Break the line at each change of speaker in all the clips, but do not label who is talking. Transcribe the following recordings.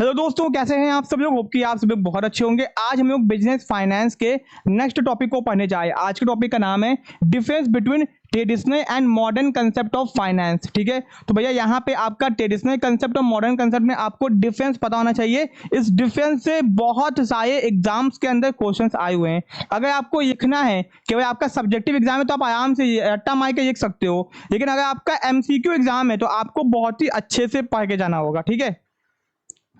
Hello दोस्तों, कैसे हैं आप सब लोग। होप कि आप सब लोग बहुत अच्छे होंगे। आज हम लोग बिजनेस फाइनेंस के नेक्स्ट टॉपिक को पढ़ने जाए। आज के टॉपिक का नाम है difference between traditional and modern concept of finance. ठीक है, तो भैया यहाँ पे आपका ट्रेडिशनल कंसेप्ट और मॉडर्न कंसेप्ट में आपको डिफरेंस पता होना चाहिए। इस डिफरेंस से बहुत सारे एग्जाम्स के अंदर क्वेश्चंस आए हुए हैं। अगर आपको लिखना है कि भाई आपका सब्जेक्टिव एग्जाम है तो आप आराम से रट्टा मार के लिख सकते हो, लेकिन अगर आपका एमसीक्यू एग्जाम है तो आपको बहुत ही अच्छे से पढ़ के जाना होगा। ठीक है,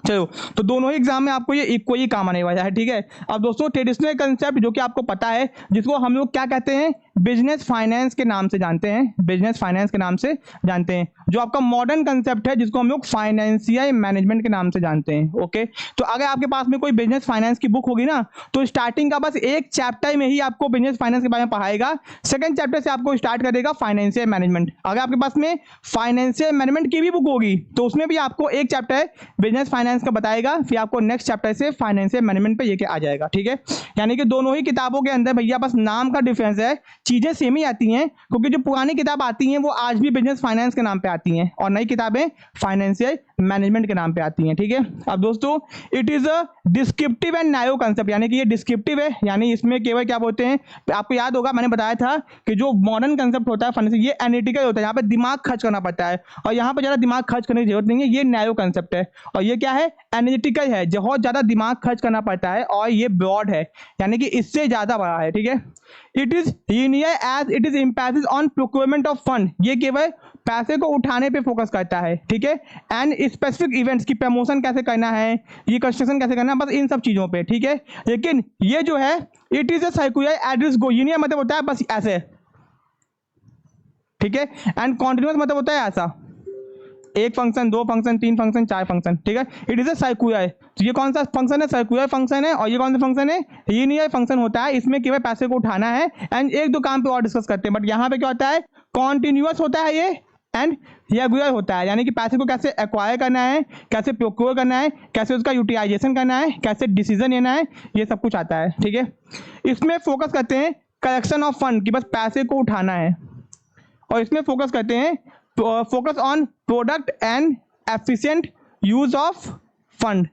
चलो, तो दोनों ही एग्जाम में आपको ये इक्वली काम आने वाला है। ठीक है, अब दोस्तों ट्रेडिशनल कंसेप्ट जो कि आपको पता है, जिसको हम लोग क्या कहते हैं, बिजनेस फाइनेंस के नाम से जानते हैं। बिजनेस फाइनेंस के नाम से जानते हैं। जो आपका मॉडर्न कंसेप्ट है जिसको हम लोग फाइनेंशियल मैनेजमेंट के नाम से जानते हैं। ओके, तो अगर आपके पास में कोई बिजनेस फाइनेंस की बुक होगी ना, तो स्टार्टिंग का बस एक चैप्टर में ही आपको बिजनेस फाइनेंस के बारे में पढ़ाएगा। सेकंड चैप्टर से आपको स्टार्ट करेगा फाइनेंशियल मैनेजमेंट। अगर आपके पास में फाइनेंशियल मैनेजमेंट की भी बुक होगी तो उसमें भी आपको एक चैप्टर बिजनेस फाइनेंस का बताएगा, फिर आपको नेक्स्ट चैप्टर से फाइनेंशियल मैनेजमेंट पे लेके आ जाएगा। ठीक है, यानी कि दोनों ही किताबों के अंदर भैया बस नाम का डिफरेंस है, चीजें सेम ही आती हैं, क्योंकि जो पुरानी किताब आती हैं वो आज भी बिजनेस फाइनेंस के नाम पे आती हैं और नई किताबें फाइनेंशियल मैनेजमेंट के नाम पे आती हैं। ठीक है, अब दोस्तों it is a descriptive and narrow concept, यानी कि ये डिस्क्रिप्टिव है, यानी इसमें केवल क्या बोलते हैं, आपको याद होगा मैंने बताया था कि जो मॉडर्न कंसेप्ट होता है फाइनेंस, ये एनालिटिकल होता है, यहाँ पे दिमाग खर्च करना पड़ता है, और यहाँ पे ज्यादा दिमाग खर्च करने की जरूरत नहीं है। ये नैरो कंसेप्ट है और ये क्या है, एनालिटिकल है, बहुत ज्यादा दिमाग खर्च करना पड़ता है, और ये ब्रॉड है, यानी कि इससे ज्यादा बड़ा है। ठीक है, it is linear as it is emphasis on procurement of fund, ये केवल पैसे को उठाने पे फोकस करता है। ठीक है, एंड स्पेसिफिक इवेंट्स की प्रमोशन कैसे करना है, ये कंस्ट्रक्शन कैसे करना है, बस इन सब चीजों पे। ठीक है, लेकिन ये जो है it is a circular address go, linear मतलब होता है बस ऐसे। ठीक है, एंड कॉन्टिन्यूअस मतलब होता है ऐसा, एक फंक्शन, दो फंक्शन, तीन फंक्शन, चार फंक्शन। ठीक है, इट इज अ सर्कुलर, तो ये कौन सा फंक्शन है, सर्कुलर फंक्शन है, और ये कौन सा फंक्शन है, लीनियर फंक्शन होता है। इसमें केवल पैसे को उठाना है, एंड एक दो काम पे और डिस्कस करते हैं, बट यहाँ पे क्या होता है, कॉन्टिन्यूअस होता है ये, एंड रेगुलर होता है, यानी कि पैसे को कैसे एक्वायर करना है, कैसे प्रोक्योर करना है, कैसे उसका यूटिलाइजेशन करना है, कैसे डिसीजन लेना है, ये सब कुछ आता है। ठीक है, इसमें फोकस करते हैं कलेक्शन ऑफ फंड की, बस पैसे को उठाना है, और इसमें फोकस करते हैं focus on product and efficient use of fund.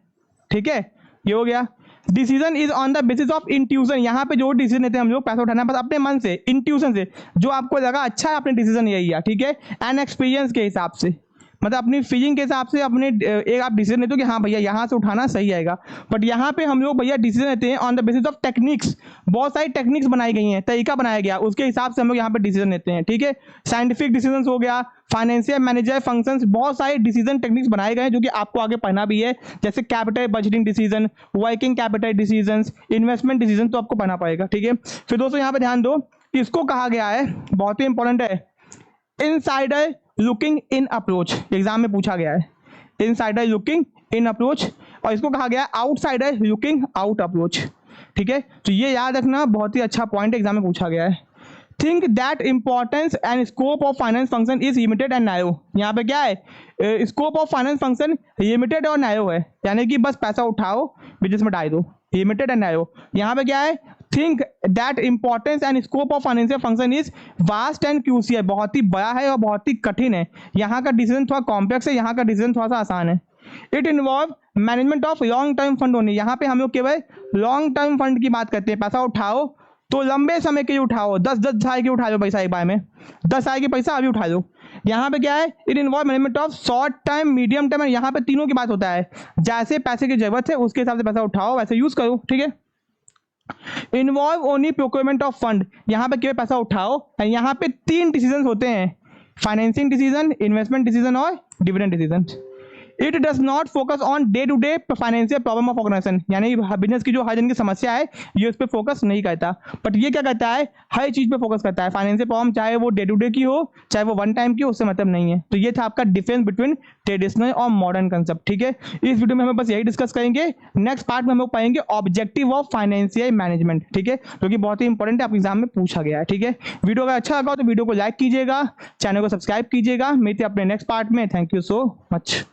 ठीक है, ये हो गया। Decision is on the basis of intuition, यहाँ पे जो डिसीजन लेते हैं हम लोग पैसा उठाना है बस अपने मन से, इंट्यूशन से, जो आपको लगा अच्छा है आपने डिसीजन यही लिया। ठीक है, एंड एक्सपीरियंस के हिसाब से, मतलब अपनी फीलिंग के हिसाब से अपने एक आप डिसीजन लेते हो कि हाँ भैया यहाँ से उठाना सही आएगा। बट यहाँ पे हम लोग भैया डिसीजन लेते हैं on the basis of techniques, बहुत सारी टेक्निक्स बनाई गई हैं, तरीका बनाया गया, उसके हिसाब से हम लोग यहाँ पे डिसीजन लेते हैं। ठीक है, साइंटिफिक डिसीजन हो गया, फाइनेंशियल मैनेजर फंक्शंस, बहुत सारे डिसीजन टेक्निक्स बनाए गए हैं जो कि आपको आगे पढ़ना भी है, जैसे capital budgeting decision, working capital decision, investment decision, तो आपको पढ़ना पड़ेगा। ठीक है, फिर दोस्तों यहाँ पे ध्यान दो, इसको कहा गया है, बहुत ही इंपॉर्टेंट है, insider looking in approach, exam में पूछा गया है, इनसाइडर लुकिंग इन अप्रोच, और इसको कहा गया है आउटसाइडर लुकिंग आउट अप्रोच। ठीक है, तो ये याद रखना, बहुत ही अच्छा पॉइंट एग्जाम में पूछा गया है। Think that importance and scope of finance function is limited and narrow, यहाँ पे क्या है, scope of finance function limited और नैरो है, यानी कि बस पैसा उठाओ बिजनेस में डाल दो, लिमिटेड एंड नैरो। यहाँ पे क्या है, think that importance and scope of financial function is vast and crucial, बहुत ही बड़ा है और बहुत ही कठिन है, यहाँ का डिसीजन थोड़ा कॉम्प्लेक्स है, यहाँ का डिसीजन थोड़ा सा आसान है। It involve management of long term fund होने, यहाँ पे हम लोग केवल लॉन्ग टर्म फंड की बात करते हैं, पैसा उठाओ तो लंबे समय के लिए उठाओ, 10-10 साल के उठा लो पैसा एक बार में, 10 साल के पैसा अभी उठा लो। यहाँ पे क्या है, it involve management of short time, medium term, यहाँ पे तीनों की बात होता है, जैसे पैसे की जरूरत है उसके हिसाब से पैसा उठाओ, वैसे यूज करो। ठीक है, involve only procurement of fund, यहाँ पे केवल पैसा उठाओ, यहाँ पे 3 डिसीजन होते हैं, फाइनेंसिंग डिसीजन, इन्वेस्टमेंट डिसीजन और dividend decision. It does not focus on day to day financial problem of organisation, यानी बिजनेस की जो हर दिन की समस्या है ये उस पर फोकस नहीं करता, बट ये क्या करता है, हर चीज पे फोकस करता है, फाइनेंशियल प्रॉब्लम चाहे वो डे टू डे की हो चाहे वो वन टाइम की हो, उससे मतलब नहीं है। तो ये था आपका डिफरेंस बिटवीन ट्रेडिशनल और मॉडर्न कंसेप्ट। ठीक है, इस वीडियो में हम बस यही डिस्कस करेंगे, नेक्स्ट पार्ट में हम लोग पाएंगे ऑब्जेक्टिव ऑफ फाइनेंशियल मैनेजमेंट। ठीक है, जो कि बहुत ही इंपॉर्टेंट है, आपके एग्जाम में पूछा गया है। ठीक है, वीडियो अगर अच्छा लगा तो वीडियो को लाइक कीजिएगा, चैनल को सब्सक्राइब कीजिएगा, मिलते हैं अपने नेक्स्ट पार्ट में। Thank you so much.